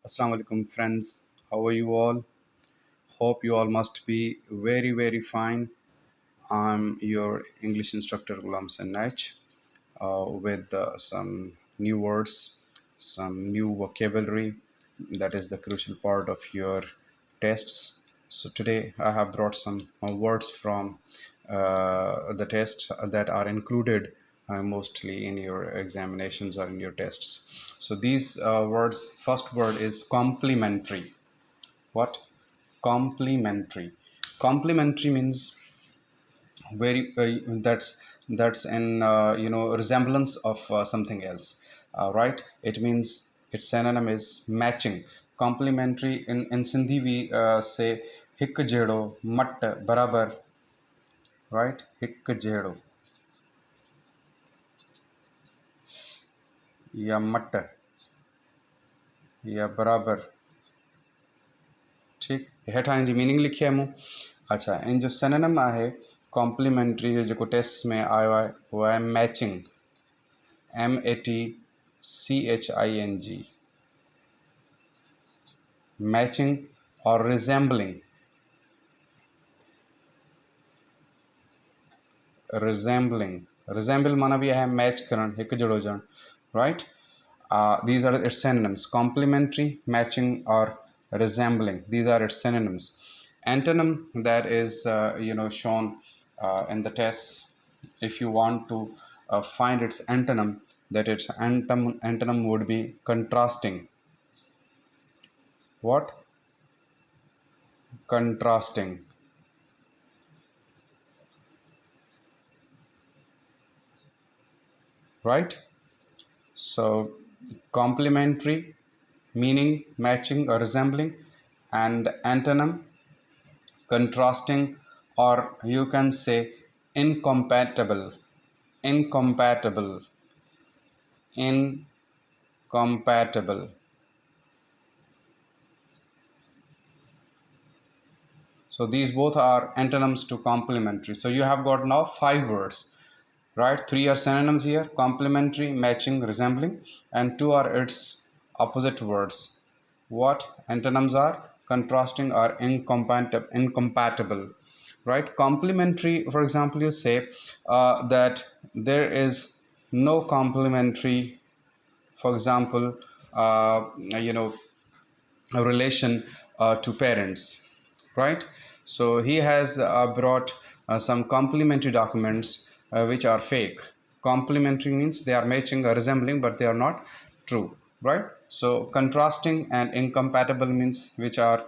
Assalamu alaikum friends. How are you all? Hope you all must be very fine. I'm your English instructor Ghulam Sennach with some new words, some new vocabulary that is the crucial part of your tests. So today I have brought some words from the tests that are included mostly in your examinations or in your tests. So these words, first word is complementary. What? Complementary. Complementary means very that's in resemblance of something else, right? It means its synonym is matching. Complementary in Sindhi we say hik jehdo mat barabar, right? Hik jehdo या मट या बराबर. ठीक, हेठा इन जी meaning लिखी है मूं. अच्छा, इन जो सिनोनिम आहे कॉम्प्लीमेंट्री जो जेको टेस्ट में आयो आहे वो आहे मैचिंग. MATCHING. मैचिंग और रिजेंबलिंग. रिजेंबल माना भी है मैच करण, हिक जड़ो हुजण, right? These are its synonyms: complementary, matching, or resembling. These are its synonyms. Antonym that is shown in the tests. If you want to find its antonym, that its antonym would be contrasting. What? Contrasting. Right? So complementary, meaning matching or resembling, and antonym contrasting, or you can say incompatible. Incompatible. Incompatible. So these both are antonyms to complementary. So you have got now 5 words, right? 3 are synonyms here: complementary, matching, resembling, and 2 are its opposite words. What antonyms are? Contrasting or incompatible, right? Complementary, for example, you say that there is no complementary, for example, you know a relation to parents, right? So he has brought some complementary documents which are fake. Complementary means they are matching or resembling, but they are not true, right? So contrasting and incompatible means which are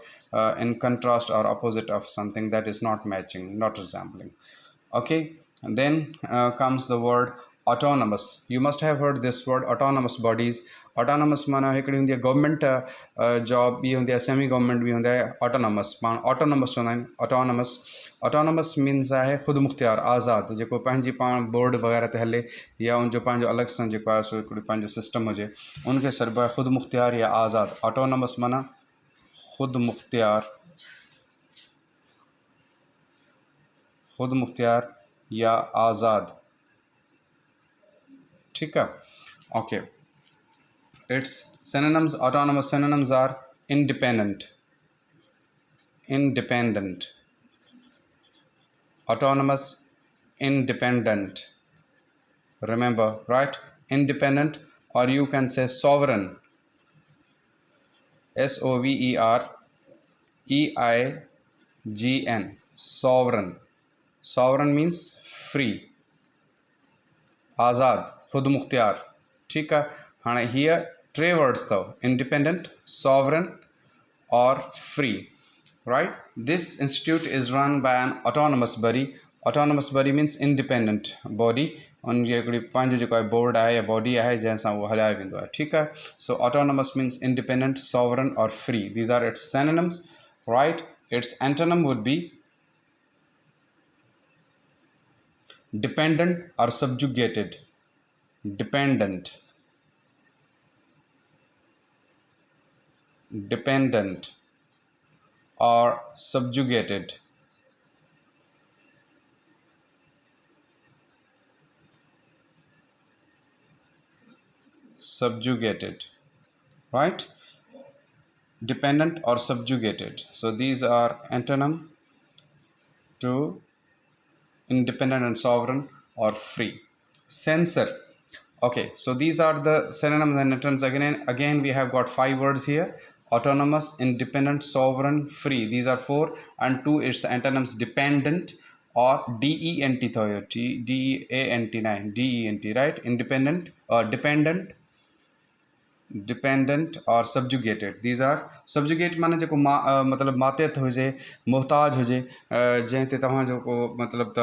in contrast or opposite of something that is not matching, not resembling. Okay, and then comes the word autonomous. You must have heard this word, autonomous bodies. Autonomous माना हिकिड़ी हूंदी आहे government job, ॿी हूंदी आहे semi government, बि हूंदी आहे autonomous. पाण ऑटोनमस चवंदा आहिनि. ऑटोनमस. ऑटोनमस मीन्स आहे ख़ुदि मुख़्तियार, आज़ादु, जेको पंहिंजी पाण बोर्ड वग़ैरह ते हले या उनजो पंहिंजो अलॻि सां जेको आहे सो हिकिड़ो पंहिंजो सिस्टम हुजे, उनखे सॾिबो आहे ख़ुदि मुख़्तियार या आज़ादु. ऑटोनमस माना ख़ुदि मुख़्तियार, खुद मुख्तियार या आज़ाद. ठीक है, okay. Its synonyms, autonomous synonyms are independent. Independent. Autonomous, independent. Remember, right? Independent, or you can say sovereign. SOVEREIGN. Sovereign. Sovereign means free. आज़ाद, ख़ुदि मुख़्तियार. ठीक है. हाणे हीअ टे वर्ड्स अथव: इंडिपेंडेंट, सॉवरन और free, right? This institute is run by an autonomous body. Autonomous body means independent body. उनजी हिकिड़ी पंहिंजो जेको आहे बोर्ड आहे या बॉडी आहे जंहिंसां उहो हलायो वेंदो आहे. ठीकु आहे. So autonomous means independent, sovereign और free. These are its synonyms, right? Its antonym would be dependent or subjugated. Dependent. Dependent or subjugated. Subjugated, right? dependent or subjugated. So these are antonym to independent and sovereign or free. Censor. Okay, so these are the synonyms and antonyms. Again we have got 5 words here: autonomous, independent, sovereign, free. These are 4, and 2 is antonyms: dependent or dent though, dent, right? Independent or dependent or subjugated. These are subjugate माने जो मतलब मातहत हो जाए, मोहताज हो जाए, जैसे तव्हां जो को मतलब त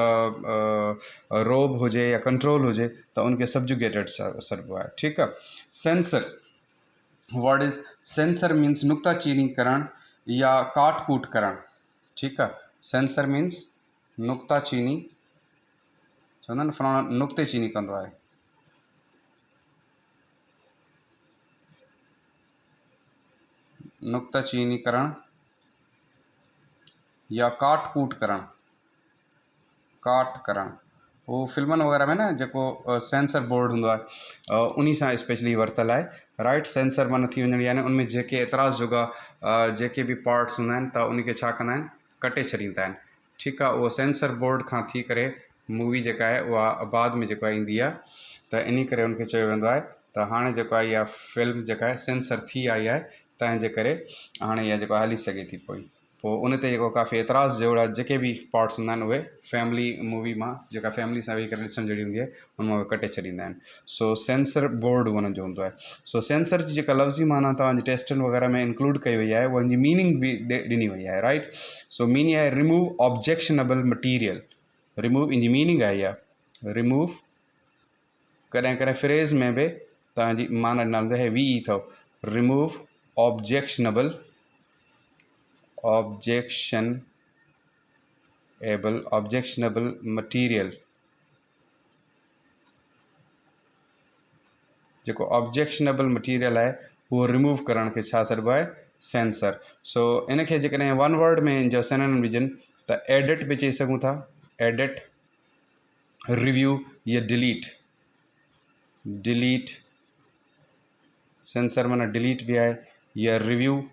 रोब हो जाए या कंट्रोल हो जाए, तो उनके subjugated सर्व है. ठीक है. Censor. Word is censor means नुक्ताचीनी करण या काट कूट करण. ठीक है. सेंसर मीन्स नुक्ताचीनी, चवंदा आहिनि फलाणो नुक्ते चीनी कंदो आहे. नुक्ताचीनी करण या काट कूट करण. काट करण वो फिल्मन वग़ैरह में न जो सेंसर बोर्ड होंदो आहे, उन्हीं सां स्पेशली वरतल आहे. राइट. सेंसर माना थी वञण, यानी उनमें जेके एतिराज़ जोगा जेके भी पार्ट्स हूंदा आहिनि, त उनखे छा कंदा आहिनि, कटे छॾींदा आहिनि. ठीकु आहे. उहो सेंसर बोर्ड खां थी करे मूवी जेका आहे उहा बाद में जेका ईंदी आहे, त इन करे उनखे चयो वेंदो आहे त हाणे जेको आहे इहा फिल्म जेका आहे सेंसर थी आई आहे, तंहिंजे करे हाणे इहा जेको हली सघे थी पई. पोइ उन ते जेको काफ़ी एतिराज़ जहिड़ा जेके बि पार्ट्स हूंदा आहिनि उहे फैमिली मूवी मां, जेका फैमिली सां वेही करे ॾिसण जहिड़ी हूंदी आहे, उन मां उहे कटे छॾींदा आहिनि. सो सेंसर बोर्ड उन जो हूंदो आहे. सो सेंसर जी जेका लफ़्ज़ी माना तव्हांजे टेस्टनि वग़ैरह में इंक्लूड कई वई आहे, उन जी मीनिंग बि ॾिनी वई आहे. राइट. सो मीनिंग आहे रिमूव ऑब्जेक्शनेबल मटीरियल. रिमूव इन जी मीनिंग आहे इहा. रिमूव कॾहिं कॾहिं फ्रेज़ में बि तव्हांजी माना ॾिनल आहे वी ई अथव. Remove objectionable material. जेको ऑब्जेक्शनेबल मटीरियल आहे उहो रिमूव करण खे छा सॾिबो आहे, सेंसर. सो इनखे जेकॾहिं वन वर्ड में जो सिनोनिम विझनि त एडिट बि चई सघूं था. एडिट, रिव्यू या डिलीट. डिलीट सेंसर माना डिलीट भी है, या रिव्यू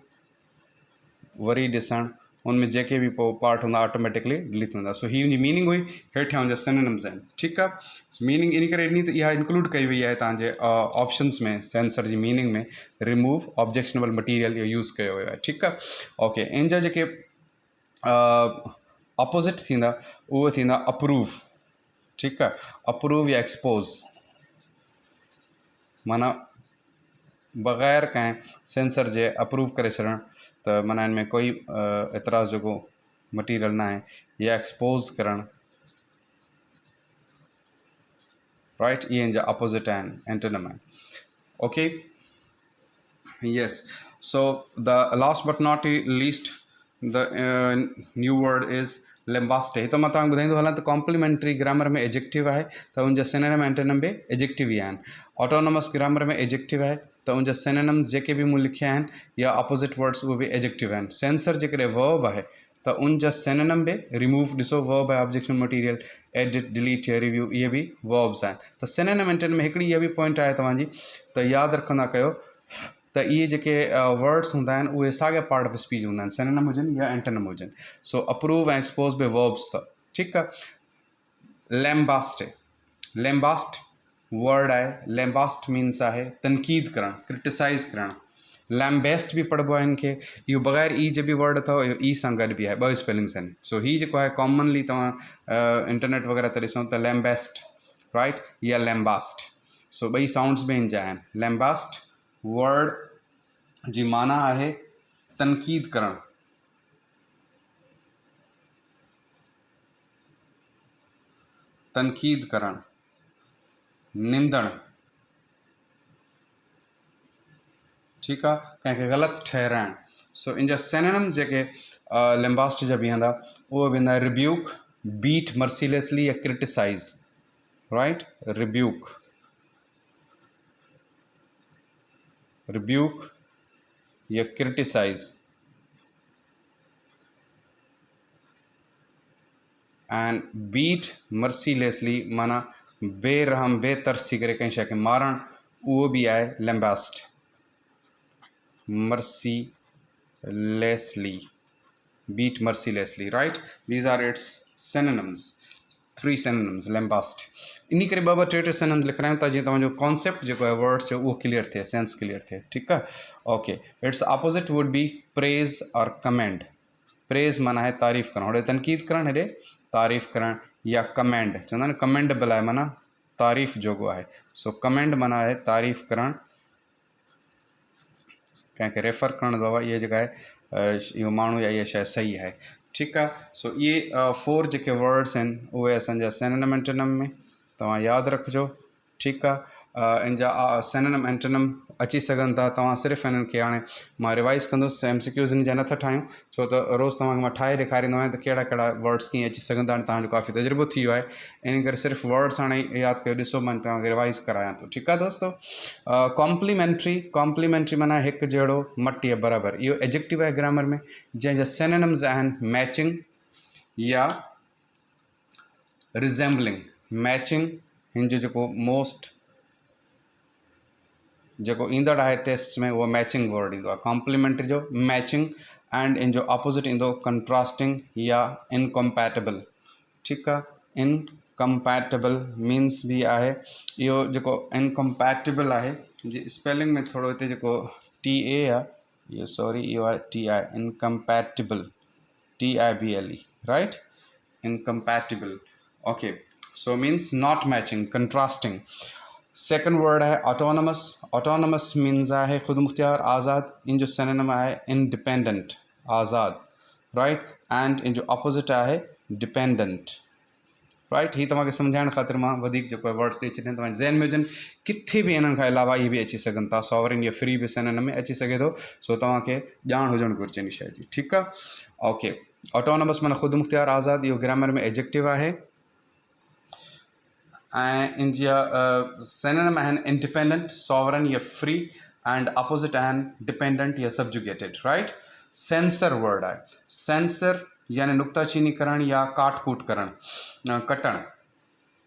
वरी ॾिसण, उनमें जेके भी पार्ट हूंदा ऑटोमेटिकली डिलीट हूंदा. सो ही उनजी मीनिंग हुई. हेठियां उनजा सिनोनिम्स आहिनि. ठीकु आहे. मीनिंग इन करे ॾिनी त इहा इंक्लूड कई वई आहे तव्हांजे ऑप्शन्स में. सेंसर जी मीनिंग में रिमूव ऑब्जेक्शनेबल मटीरियल इहो यूज़ कयो वियो आहे. ठीकु आहे. ओके. इन जा जेके अपोज़िट थींदा उहे थींदा अप्रूव. ठीकु आहे. अप्रूव या एक्सपोज़ माना बग़ैर कंहिं सेंसर जे अप्रूव करे छॾणु, त माना इनमें कोई एतिराज़ जेको मटीरियल न आहे, या एक्सपोज़ करणु. राइट. इहे इन जा अपोज़िट आहिनि, एंटोनिम आहिनि. Okay. Yes. So the last but not least the new word is lambaste. हिते मां तव्हांखे ॿुधाईंदो हलां त कॉम्प्लीमेंट्री ग्रामर में एजेक्टिव आहे, त उनजा सिनोनिम एंटोनिम बि एजेक्टिव ई आहिनि. ऑटोनॉमस ग्रामर में एजेक्टिव आहे, त उनजा सिनोनिम्स जेके बि मूं लिखिया आहिनि या अपोज़िट वर्ड्स उहे बि एजेक्टिव आहिनि. सेंसर जेकॾहिं वर्ब आहे त उनजा सिनोनिम बि रिमूव ॾिसो, वर्ब आहे ऑब्जेक्शन मटीरियल. एडिट, डिलीट या रिव्यू इहे बि वर्ब्स आहिनि. त सिनोनिम एंटोनिम में हिकिड़ी इहा बि पॉइंट आहे तव्हांजी, त यादि रखंदा कयो त इहे जेके वर्ड्स हूंदा आहिनि उहे साॻिया पार्ट ऑफ स्पीच हूंदा आहिनि, सिनोनिम हुजनि या एंटोनिम हुजनि. सो अप्रूव ऐं एक्सपोज़ बि वर्ब्स अथव. ठीकु आहे. लैम्बास्टे. लैम्बास्ट वर्ड आहे. लैम्बास्ट मीन्स आहे तनक़ीद करणु, क्रिटिसाइज़ करणु. लैम्बेस्ट बि पढ़िबो आहे इनखे. इहो बग़ैर ई जे बि वर्ड अथव, इहो ई सां गॾु बि आहे. ॿ स्पेलिंग्स आहिनि. सो हीउ जेको आहे कॉमनली तव्हां इंटरनेट वग़ैरह ते ॾिसो त लैम्बेस्ट, राइट, या लैम्बास्ट. सो ॿई साउंड्स बि इन जा आहिनि. लैम्बास्ट वर्ड जी माना आहे तनक़ीद करणु. तनक़ीद करणु, निंदणु. ठीकु आहे. कंहिंखे ग़लति ठहिराइणु. सो इन जा सिनोनिम्स जेके लैम्बास्ट जा बीहंदा उहे बीहंदा रिब्यूक, बीट मर्सीलेसली या क्रिटिसाइज़. राइट. रिब्यूक, रिब्यूक या क्रिटिसाइज़. एंड बीट मर्सीलेसली माना बेरहम बेतरसी करे कंहिं शइ खे मारणु, उहो बि आहे lambaste. Mercy mercilessly, beat mercilessly, right? These are its synonyms. 3 synonyms lambast. इन्हीं करे बाबा टे synonyms लिख रहे हैं ताकि तव्हांजो कॉन्सेप्ट जो है वर्ड्स जो वो क्लियर थे, सेंस क्लियर थे, ठीक है? Okay, it's opposite would be praise और कमेंड. प्रेज माना है तारीफ़ करण, होड़े तनकीद करण, हेॾे तारीफ़ करण, या कमेंड चवंदा आहिनि कमेंडेबल आहे माना तारीफ़ जोॻो आहे. सो कमेंड माना है तारीफ़ करण, कंहिंखे रेफर करण बाबा ये जेका आहे इहो माण्हू या इहा शइ सही आहे, ठीकु आहे? सो इहे 4 जेके वर्ड्स आहिनि उहे असांजा सिनोनिम एंटोनिम में तव्हां यादि रखिजो, ठीकु आहे? इन जा सिनोनिम एंटोनिम अची सघनि था. तव्हां सिर्फ़ु हिननि खे हाणे मां रिवाइज़ कंदुसि, MCQs हिन जा नथा ठाहियूं छो त रोज़ु तव्हांखे मां ठाहे ॾेखारींदो आहियां त कहिड़ा कहिड़ा वर्ड्स कीअं अची सघनि था. हाणे तव्हांजो काफ़ी तजुर्बो थी वियो आहे, इन करे सिर्फ़ु वर्ड्स हाणे यादि कयो. ॾिसो मां तव्हांखे रिवाइज़ करायां थो, ठीकु आहे दोस्तो? कॉम्प्लीमेंट्री माना हिकु जहिड़ो, मट या बराबरि. इहो एडजेक्टिव आहे ग्रामर में, जंहिंजा सिनोनिम्स आहिनि मैचिंग या रिज़ेम्बलिंग. मैचिंग हिन जो जेको मोस्ट जेको ईंदड़ आहे टेस्ट में उहो मैचिंग वर्ड ईंदो आहे. कॉम्प्लीमेंट्री जो मैचिंग, एंड इन जो अपोजिट ईंदो कंट्रास्टिंग या इनकम्पैटिबल, ठीकु आहे? इनकम्पैटिबल मीन्स भी आहे. इहो जेको इनकम्पैटिबल आहे जी स्पेलिंग में थोरो हिते जेको TA आहे, इहो सॉरी इहो आहे TI, incompatible, TIBLE, right? Incompatible. Okay, so means not matching, contrasting. Second word है ऑटोनमस. ऑटोनमस मीन्स है खुद मुख्तियार, आज़ाद. इन जो सिनोनिम है independent, Azad, right? And in जो अपोजिट है डिपेंडेंट, राइट? ही तव्हांखे सम्झाइण ख़ातिर मां वधीक जेको आहे वर्ड्स ॾेई छॾिया, तव्हांजे ज़हन में हुजनि. किथे बि इन्हनि खां अलावा इहे बि अची सघनि था. सॉवरिन या फ्री बि सिनोनिम में अची सघे थो. सो तव्हांखे ॼाण हुजणु घुरिजे इन शइ जी, ठीकु आहे? ओके, ऑटोनमस माना ख़ुदि मुख्तियार, आज़ाद. इहो ग्रामर में एडजेक्टिव आहे. ऐं इन जा सिनोनिम आहिनि इंडिपेंडेंट, सॉवरन या फ्री, एंड अपोजिट आहिनि डिपेंडेंट या सब्जुगेटेड, राइट? सेंसर वर्ड आहे. सेंसर यानी नुक्ताचीनी करण या काट कूट करण, कटण.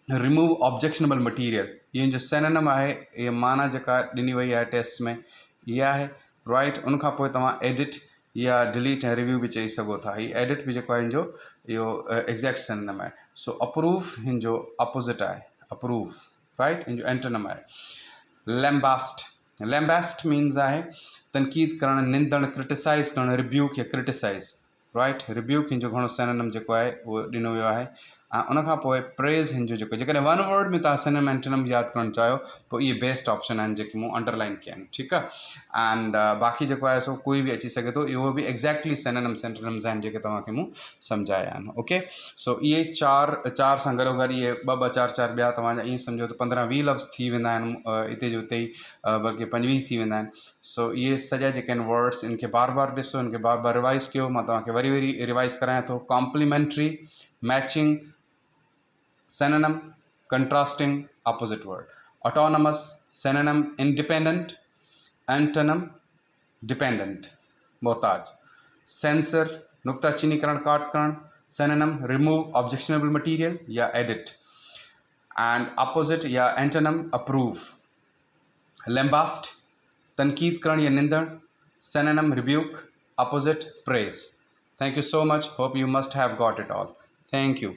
रिमूव ऑब्जेक्शनेबल मटीरियल, ये जो सिनोनिम आहे, ये माना जेका ॾिनी वई आहे टेस्ट में इहा आहे, राइट? उनखां पोइ तव्हां एडिट या डिलीट ऐं रिव्यू बि चई सघो था. ही एडिट बि जेको आहे हिन जो इहो एग्जैक्ट सिनोनिम आहे. सो अप्रूव हिन जो अपोजिट आहे, अप्रूव, राइट? इन जो एंटोनिम आहे लैम्बास्ट. लैम्बास्ट मीन्स आहे तनकीद करण, निंदण, क्रिटिसाइज़ करण, रिब्यूक या क्रिटिसाइज़, राइट? रिब्यूक हिन जो घणो सिनोनिम जेको आहे उहो ॾिनो वियो आहे. ऐं उनखां पोइ प्रेज़ हिन जो जेको, जेकॾहिं वन वर्ड में तव्हां सिनोनिम एंटोनिम यादि करणु चाहियो पोइ इहे बेस्ट ऑप्शन आहिनि जेके मूं अंडरलाइन कया आहिनि, ठीकु आहे? एंड बाक़ी जेको आहे सो कोई बि अची सघे थो. इहो बि एक्ज़ैक्टली सिनोनिम्स एंटोनिम्स आहिनि जेके तव्हांखे मूं सम्झाया आहिनि. ओके, सो इहे चार सां गॾो गॾु इहे ॿ चार ॿिया तव्हांजा ईअं सम्झो त 15-20 लफ़्ज़ थी वेंदा आहिनि हिते जो हिते ई, बल्कि 25 थी वेंदा आहिनि. सो इहे सॼा जेके आहिनि वर्ड्स, इनखे बार बार ॾिसो, इनखे बार बार रिवाइज़ कयो. मां तव्हांखे वरी रिवाइज़ करायां थो. Complementary, matching, synonym, contrasting, opposite word. Autonomous, synonym, independent, antonym, dependent, मोहताज. Censor, नुक्ताचीनी करण, काट करण. Synonym, remove objectionable material या edit. And opposite या antonym, approve. Lambast, तनकीद करण या निंदण. Synonym, rebuke. Opposite, praise. Thank you so much. Hope you must have got it all. Thank you.